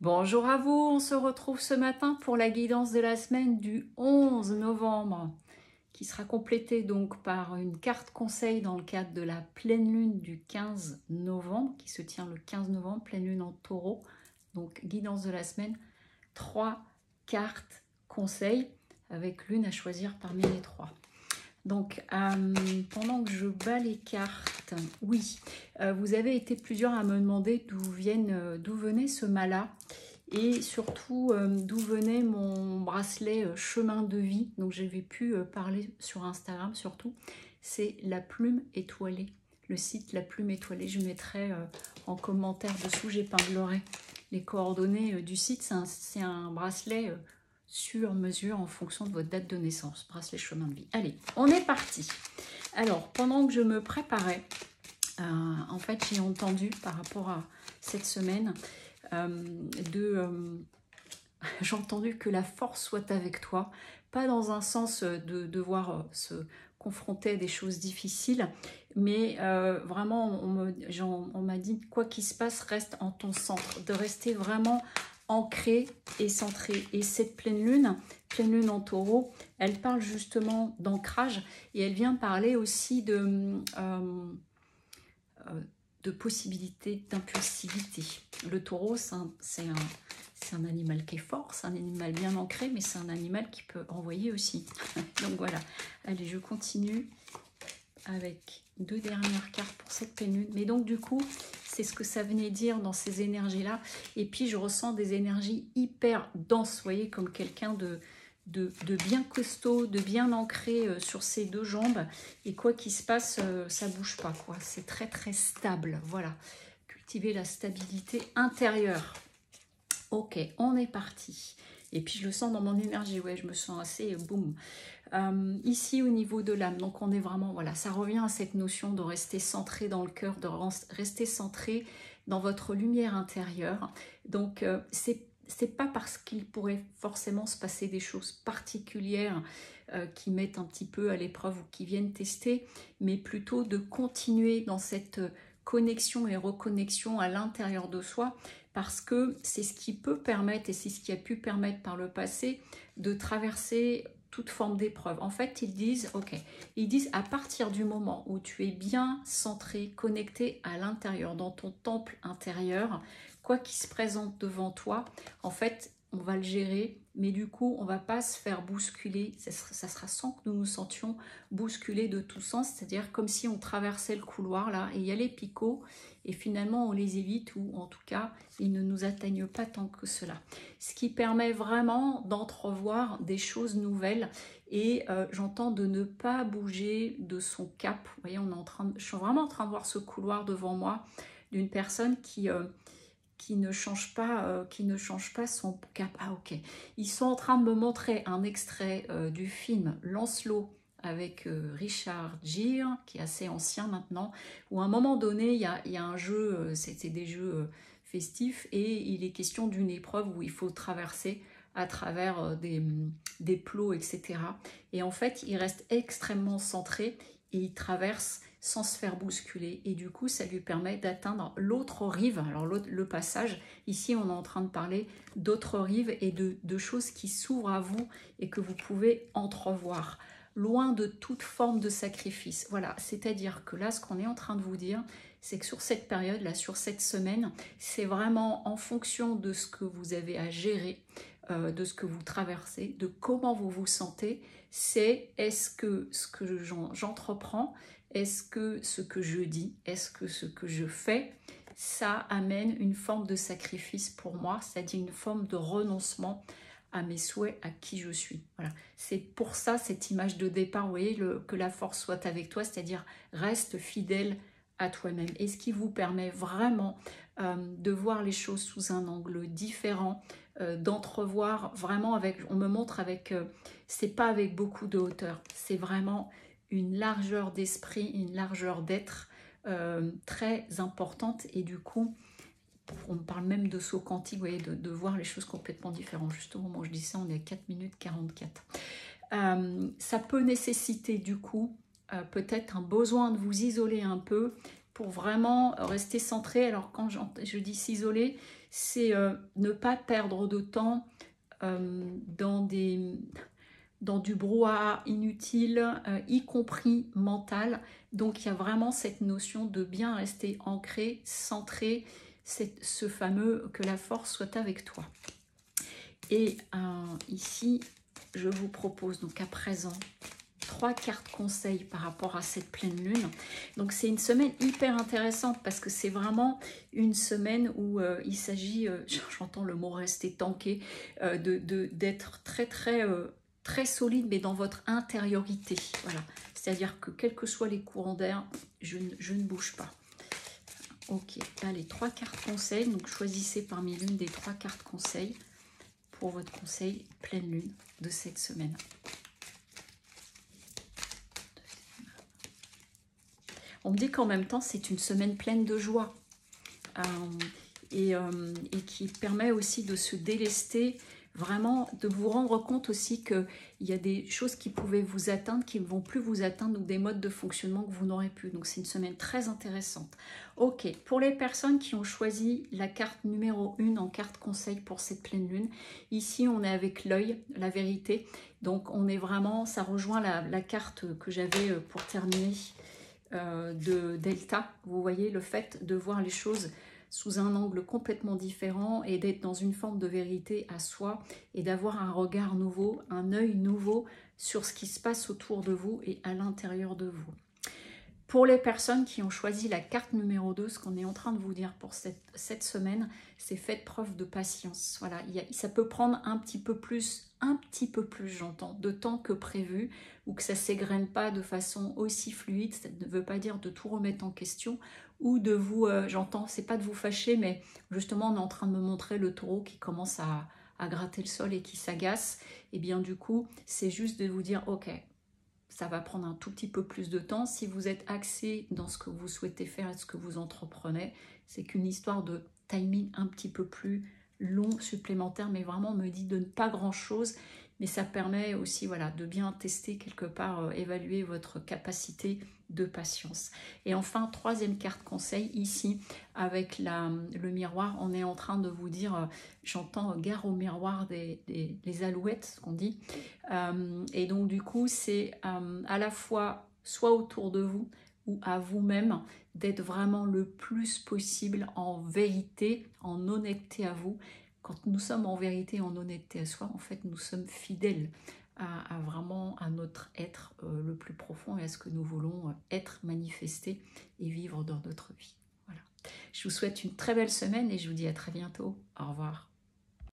Bonjour à vous, on se retrouve ce matin pour la guidance de la semaine du 11 novembre qui sera complétée donc par une carte conseil dans le cadre de la pleine lune du 15 novembre qui se tient le 15 novembre, pleine lune en taureau. Donc guidance de la semaine, 3 cartes conseils avec l'une à choisir parmi les 3. Donc, pendant que je bats les cartes, oui, vous avez été plusieurs à me demander d'où venait ce mala et surtout d'où venait mon bracelet chemin de vie. Donc, j'avais pu parler sur Instagram surtout. C'est la plume étoilée, le site La Plume Étoilée. Je mettrai en commentaire dessous, j'épinglerai les coordonnées du site. C'est un bracelet sur mesure en fonction de votre date de naissance, bracelet chemin de vie. Allez, on est parti. Alors, pendant que je me préparais, en fait, j'ai entendu par rapport à cette semaine, j'ai entendu que la force soit avec toi, pas dans un sens de devoir se confronter à des choses difficiles, mais vraiment, on m'a dit, quoi qu'il se passe, reste en ton centre, de rester vraiment ancré et centré. Et cette pleine lune en taureau, elle parle justement d'ancrage et elle vient parler aussi de possibilités d'impulsivité. Le taureau, c'est un animal qui est fort, c'est un animal bien ancré, mais c'est un animal qui peut envoyer aussi. Donc voilà, allez, je continue avec 2 dernières cartes pour cette pleine lune. Mais donc du coup, c'est ce que ça venait dire dans ces énergies-là. Et puis je ressens des énergies hyper denses, vous voyez, comme quelqu'un de bien costaud, de bien ancré sur ses 2 jambes. Et quoi qu'il se passe, ça bouge pas, quoi. C'est très très stable, voilà. Cultiver la stabilité intérieure. Ok, on est parti. Et puis je le sens dans mon énergie, ouais, je me sens assez boum. Ici au niveau de l'âme, donc on est vraiment, voilà, ça revient à cette notion de rester centré dans le cœur, de rester centré dans votre lumière intérieure. Donc c'est pas parce qu'il pourrait forcément se passer des choses particulières qui mettent un petit peu à l'épreuve ou qui viennent tester, mais plutôt de continuer dans cette connexion et reconnexion à l'intérieur de soi, parce que c'est ce qui peut permettre, et c'est ce qui a pu permettre par le passé, de traverser toute forme d'épreuve. En fait, ils disent, ok, ils disent à partir du moment où tu es bien centré, connecté à l'intérieur, dans ton temple intérieur, quoi qu'il se présente devant toi, en fait, on va le gérer, mais du coup, on va pas se faire bousculer. Ça sera sans que nous nous sentions bousculés de tous sens, c'est-à-dire comme si on traversait le couloir là, et il y a les picots, et finalement on les évite, ou en tout cas, ils ne nous atteignent pas tant que cela. Ce qui permet vraiment d'entrevoir des choses nouvelles, et j'entends de ne pas bouger de son cap. Vous voyez, je suis vraiment en train de voir ce couloir devant moi d'une personne qui ne change pas son cap. Ah ok. Ils sont en train de me montrer un extrait du film Lancelot avec Richard Gere, qui est assez ancien maintenant, où à un moment donné, il y a un jeu, c'était des jeux festifs, et il est question d'une épreuve où il faut traverser à travers des plots, etc. Et en fait, il reste extrêmement centré et il traverse sans se faire bousculer, et du coup ça lui permet d'atteindre l'autre rive. Alors le passage, ici on est en train de parler d'autres rives et de choses qui s'ouvrent à vous et que vous pouvez entrevoir, loin de toute forme de sacrifice. Voilà, c'est-à-dire que là ce qu'on est en train de vous dire, c'est que sur cette période là, sur cette semaine, c'est vraiment en fonction de ce que vous avez à gérer, de ce que vous traversez, de comment vous vous sentez. C'est est-ce que ce que j'entreprends, est-ce que ce que je dis, est-ce que ce que je fais, ça amène une forme de sacrifice pour moi, c'est-à-dire une forme de renoncement à mes souhaits, à qui je suis. Voilà. C'est pour ça cette image de départ, vous voyez, que la force soit avec toi, c'est-à-dire reste fidèle à toi-même. Et ce qui vous permet vraiment de voir les choses sous un angle différent, d'entrevoir vraiment avec, on me montre avec, c'est pas avec beaucoup de hauteur, c'est vraiment une largeur d'esprit, une largeur d'être très importante, et du coup, on parle même de saut quantique, vous voyez, de voir les choses complètement différentes. Juste au moment où je dis ça, on est à 4 minutes 44. Ça peut nécessiter du coup peut-être un besoin de vous isoler un peu pour vraiment rester centré. Alors quand je dis s'isoler, c'est ne pas perdre de temps dans du brouhaha inutile, y compris mental. Donc il y a vraiment cette notion de bien rester ancré, centré, ce fameux que la force soit avec toi. Et ici, je vous propose donc à présent 3 cartes conseils par rapport à cette pleine lune. Donc c'est une semaine hyper intéressante parce que c'est vraiment une semaine où il s'agit, j'entends le mot rester tanké, d'être très solide, mais dans votre intériorité. Voilà, c'est-à-dire que quels que soient les courants d'air, je ne bouge pas. Ok, allez, 3 cartes conseils. Donc choisissez parmi l'une des 3 cartes conseils pour votre conseil pleine lune de cette semaine. On me dit qu'en même temps, c'est une semaine pleine de joie et qui permet aussi de se délester, vraiment de vous rendre compte aussi qu'il y a des choses qui pouvaient vous atteindre, qui ne vont plus vous atteindre, ou des modes de fonctionnement que vous n'aurez plus. Donc c'est une semaine très intéressante. Ok, pour les personnes qui ont choisi la carte numéro 1 en carte conseil pour cette pleine lune, ici on est avec l'œil, la vérité. Donc on est vraiment, ça rejoint la carte que j'avais pour terminer de Delta. Vous voyez, le fait de voir les choses sous un angle complètement différent et d'être dans une forme de vérité à soi et d'avoir un regard nouveau, un œil nouveau sur ce qui se passe autour de vous et à l'intérieur de vous. Pour les personnes qui ont choisi la carte numéro 2, ce qu'on est en train de vous dire pour cette semaine, c'est faites preuve de patience. Voilà, ça peut prendre un petit peu plus, j'entends, de temps que prévu, ou que ça ne s'égrène pas de façon aussi fluide. Ça ne veut pas dire de tout remettre en question, ou de vous, j'entends, c'est pas de vous fâcher, mais justement on est en train de me montrer le taureau qui commence à gratter le sol et qui s'agace. Et bien du coup, c'est juste de vous dire, ok, ça va prendre un tout petit peu plus de temps. Si vous êtes axé dans ce que vous souhaitez faire et ce que vous entreprenez, c'est qu'une histoire de timing un petit peu plus long, supplémentaire, mais vraiment on me dit de ne pas grand-chose. Mais ça permet aussi, voilà, de bien tester quelque part, évaluer votre capacité de patience. Et enfin, 3e carte conseil, ici, avec le miroir, on est en train de vous dire, j'entends gare au miroir des alouettes, ce qu'on dit. Et donc du coup, c'est à la fois soit autour de vous ou à vous-même d'être vraiment le plus possible en vérité, en honnêteté à vous. Quand nous sommes en vérité, en honnêteté à soi, en fait, nous sommes fidèles vraiment à notre être le plus profond et à ce que nous voulons être, manifester et vivre dans notre vie. Voilà. Je vous souhaite une très belle semaine et je vous dis à très bientôt. Au revoir.